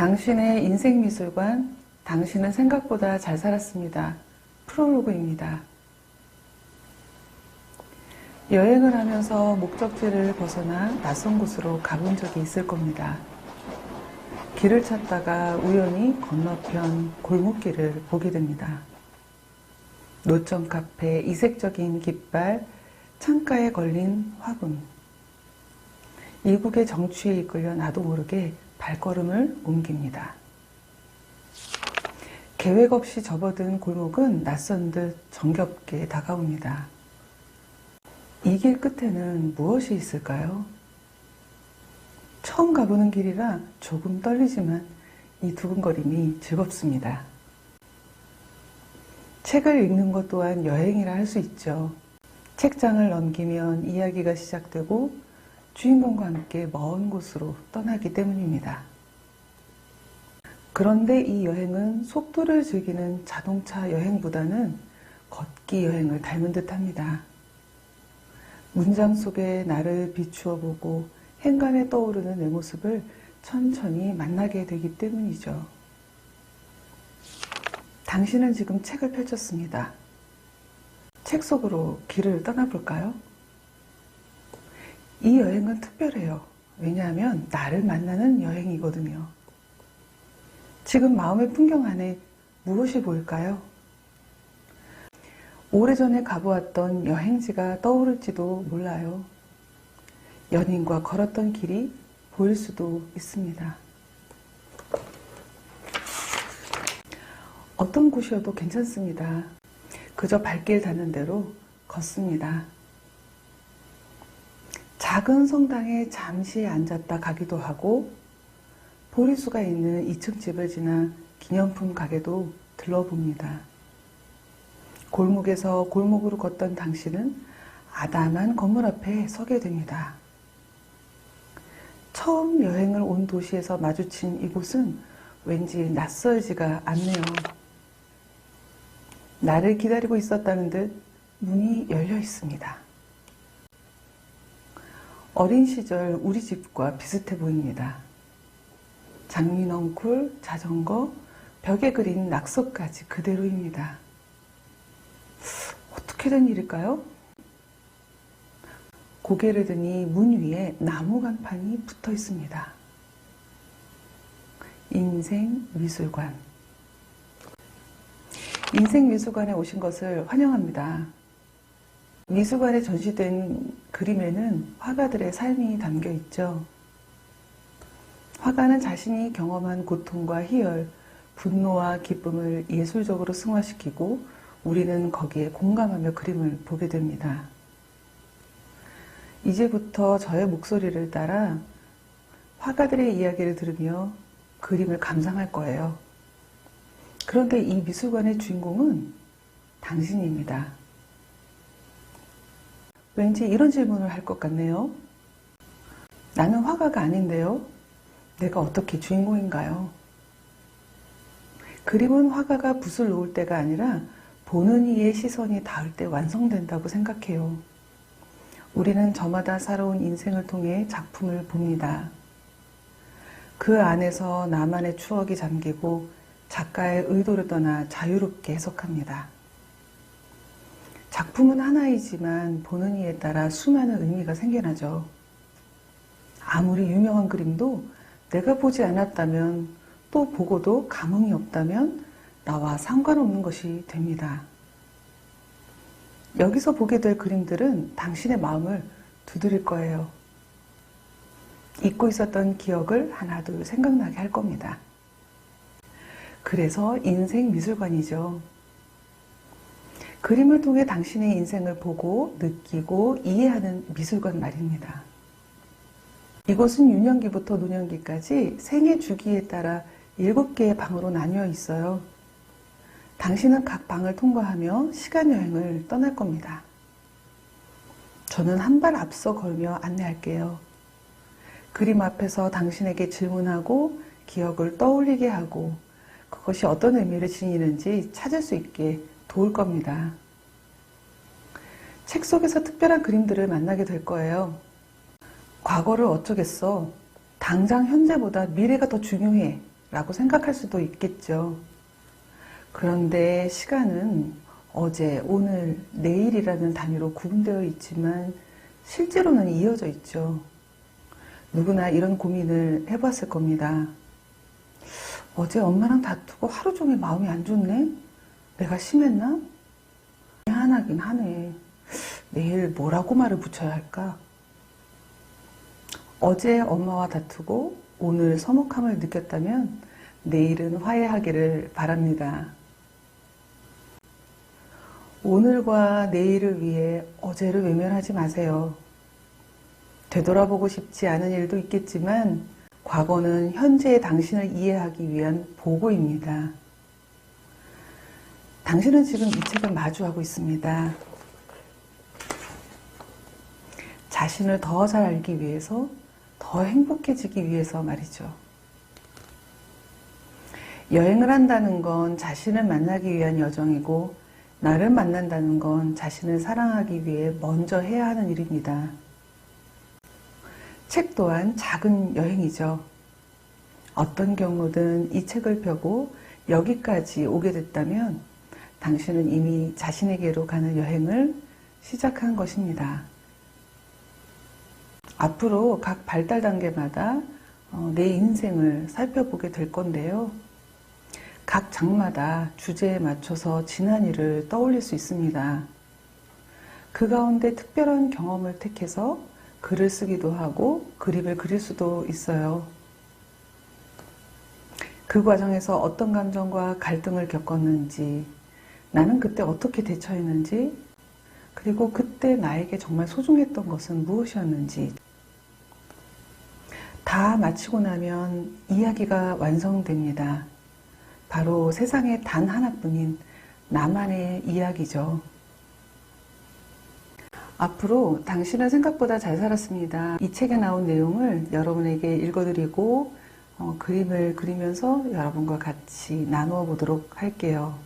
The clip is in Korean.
당신의 인생미술관, 당신은 생각보다 잘 살았습니다. 프롤로그입니다. 여행을 하면서 목적지를 벗어나 낯선 곳으로 가본 적이 있을 겁니다. 길을 찾다가 우연히 건너편 골목길을 보게 됩니다. 노점 카페, 이색적인 깃발, 창가에 걸린 화분. 이국의 정취에 이끌려 나도 모르게 발걸음을 옮깁니다. 계획 없이 접어든 골목은 낯선 듯 정겹게 다가옵니다. 이 길 끝에는 무엇이 있을까요? 처음 가보는 길이라 조금 떨리지만 이 두근거림이 즐겁습니다. 책을 읽는 것 또한 여행이라 할 수 있죠. 책장을 넘기면 이야기가 시작되고 주인공과 함께 먼 곳으로 떠나기 때문입니다. 그런데 이 여행은 속도를 즐기는 자동차 여행보다는 걷기 여행을 닮은 듯합니다. 문장 속에 나를 비추어 보고 행간에 떠오르는 내 모습을 천천히 만나게 되기 때문이죠. 당신은 지금 책을 펼쳤습니다. 책 속으로 길을 떠나볼까요? 이 여행은 특별해요. 왜냐하면 나를 만나는 여행이거든요. 지금 마음의 풍경 안에 무엇이 보일까요? 오래전에 가보았던 여행지가 떠오를지도 몰라요. 연인과 걸었던 길이 보일 수도 있습니다. 어떤 곳이어도 괜찮습니다. 그저 발길 닿는 대로 걷습니다. 작은 성당에 잠시 앉았다 가기도 하고 보리수가 있는 2층 집을 지나 기념품 가게도 들러봅니다. 골목에서 골목으로 걷던 당신은 아담한 건물 앞에 서게 됩니다. 처음 여행을 온 도시에서 마주친 이곳은 왠지 낯설지가 않네요. 나를 기다리고 있었다는 듯 문이 열려 있습니다. 어린 시절 우리 집과 비슷해 보입니다. 장미넝쿨, 자전거, 벽에 그린 낙서까지 그대로입니다. 어떻게 된 일일까요? 고개를 드니 문 위에 나무 간판이 붙어 있습니다. 인생미술관. 인생미술관에 오신 것을 환영합니다. 미술관에 전시된 그림에는 화가들의 삶이 담겨 있죠. 화가는 자신이 경험한 고통과 희열, 분노와 기쁨을 예술적으로 승화시키고 우리는 거기에 공감하며 그림을 보게 됩니다. 이제부터 저의 목소리를 따라 화가들의 이야기를 들으며 그림을 감상할 거예요. 그런데 이 미술관의 주인공은 당신입니다. 왠지 이런 질문을 할 것 같네요. 나는 화가가 아닌데요. 내가 어떻게 주인공인가요? 그림은 화가가 붓을 놓을 때가 아니라 보는 이의 시선이 닿을 때 완성된다고 생각해요. 우리는 저마다 살아온 인생을 통해 작품을 봅니다. 그 안에서 나만의 추억이 잠기고 작가의 의도를 떠나 자유롭게 해석합니다. 작품은 하나이지만 보는 이에 따라 수많은 의미가 생겨나죠. 아무리 유명한 그림도 내가 보지 않았다면, 또 보고도 감흥이 없다면 나와 상관없는 것이 됩니다. 여기서 보게 될 그림들은 당신의 마음을 두드릴 거예요. 잊고 있었던 기억을 하나둘 생각나게 할 겁니다. 그래서 인생 미술관이죠. 그림을 통해 당신의 인생을 보고 느끼고 이해하는 미술관 말입니다. 이곳은 유년기부터 노년기까지 생애 주기에 따라 7개의 방으로 나뉘어 있어요. 당신은 각 방을 통과하며 시간여행을 떠날 겁니다. 저는 한 발 앞서 걸며 안내할게요. 그림 앞에서 당신에게 질문하고 기억을 떠올리게 하고 그것이 어떤 의미를 지니는지 찾을 수 있게 도울 겁니다. 책 속에서 특별한 그림들을 만나게 될 거예요. 과거를 어쩌겠어. 당장 현재보다 미래가 더 중요해. 라고 생각할 수도 있겠죠. 그런데 시간은 어제, 오늘, 내일이라는 단위로 구분되어 있지만 실제로는 이어져 있죠. 누구나 이런 고민을 해봤을 겁니다. 어제 엄마랑 다투고 하루 종일 마음이 안 좋네? 내가 심했나? 미안하긴 하네. 내일 뭐라고 말을 붙여야 할까? 어제 엄마와 다투고 오늘 서먹함을 느꼈다면 내일은 화해하기를 바랍니다. 오늘과 내일을 위해 어제를 외면하지 마세요. 되돌아보고 싶지 않은 일도 있겠지만 과거는 현재의 당신을 이해하기 위한 보고입니다. 당신은 지금 이 책을 마주하고 있습니다. 자신을 더 잘 알기 위해서, 더 행복해지기 위해서 말이죠. 여행을 한다는 건 자신을 만나기 위한 여정이고, 나를 만난다는 건 자신을 사랑하기 위해 먼저 해야 하는 일입니다. 책 또한 작은 여행이죠. 어떤 경우든 이 책을 펴고 여기까지 오게 됐다면 당신은 이미 자신에게로 가는 여행을 시작한 것입니다. 앞으로 각 발달 단계마다 내 인생을 살펴보게 될 건데요. 각 장마다 주제에 맞춰서 지난 일을 떠올릴 수 있습니다. 그 가운데 특별한 경험을 택해서 글을 쓰기도 하고 그림을 그릴 수도 있어요. 그 과정에서 어떤 감정과 갈등을 겪었는지, 나는 그때 어떻게 대처했는지, 그리고 그때 나에게 정말 소중했던 것은 무엇이었는지, 다 마치고 나면 이야기가 완성됩니다. 바로 세상에 단 하나뿐인 나만의 이야기죠. 앞으로 당신은 생각보다 잘 살았습니다. 이 책에 나온 내용을 여러분에게 읽어드리고 그림을 그리면서 여러분과 같이 나누어 보도록 할게요.